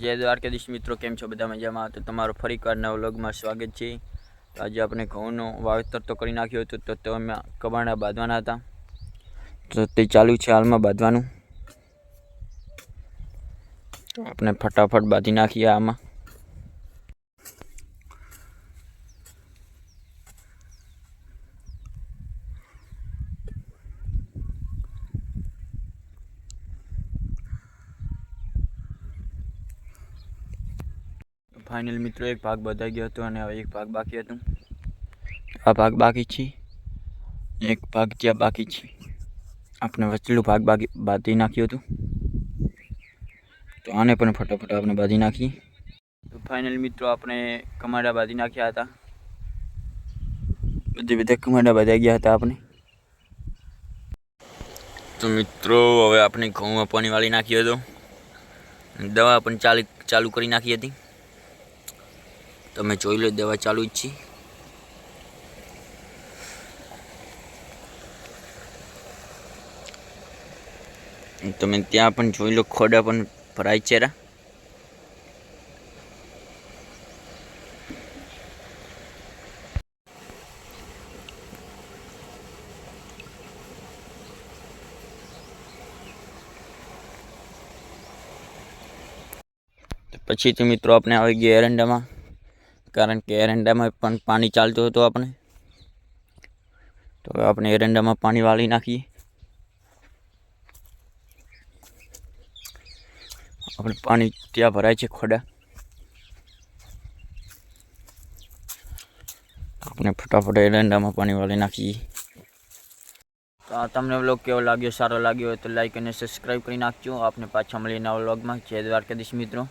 જય દ્વારકાધીશ મિત્રો, કેમ છો બધા મજામાં? તો તમારો ફરી એકવાર નવા વ્લોગમાં સ્વાગત છે. તો આજે આપણે ઘઉંનું વાવેતર તો કરી નાખ્યું હતું, તો અમે કબાણા બાંધવાના હતા, તો તે ચાલુ છે હાલમાં બાંધવાનું. તો આપણે ફટાફટ બાંધી નાખીએ આમાં. ફાઇનલ મિત્રો એક ભાગ બધાઈ ગયો હતો અને હવે એક ભાગ બાકી હતું. આ ભાગ બાકી છે, એક ભાગ ત્યાં બાકી છે. આપણે વચલું ભાગ બાંધી નાખ્યું હતું, તો આને પણ ફટાફટ આપણે બાંધી નાખીએ. તો ફાઇનલ મિત્રો આપણે કમાડા બાંધી નાખ્યા હતા, બધા કમાડા બાંધાઈ ગયા હતા આપણે. તો મિત્રો હવે આપણે ઘઉંમાં પાણી વાળી નાખ્યો હતો, દવા પણ ચાલુ કરી નાખી હતી. તમે જોઈ લો, દવા ચાલુ જ છે. તમે ત્યાં પણ જોઈ લો, ખોડા પણ ભરાય છે. પછીથી મિત્રો આપણે આવી ગયા એરંડામાં, કારણ કે એરંડામાં પણ પાણી ચાલતું હતું આપણે. તો આપણે એરંડામાં પાણી વાળી નાખીએ. આપણે પાણી ત્યાં ભરાય છે ખોડા, આપણે ફટાફટ એરંડામાં પાણી વાળી નાખીએ. તો આ તમને વ્લોગ કેવો લાગ્યો, સારો લાગ્યો હોય તો લાઈક અને સબસ્ક્રાઈબ કરી નાખજો. આપણે પાછા મળીએ નવા વ્લોગમાં. જય દ્વારકાધીશ મિત્રો.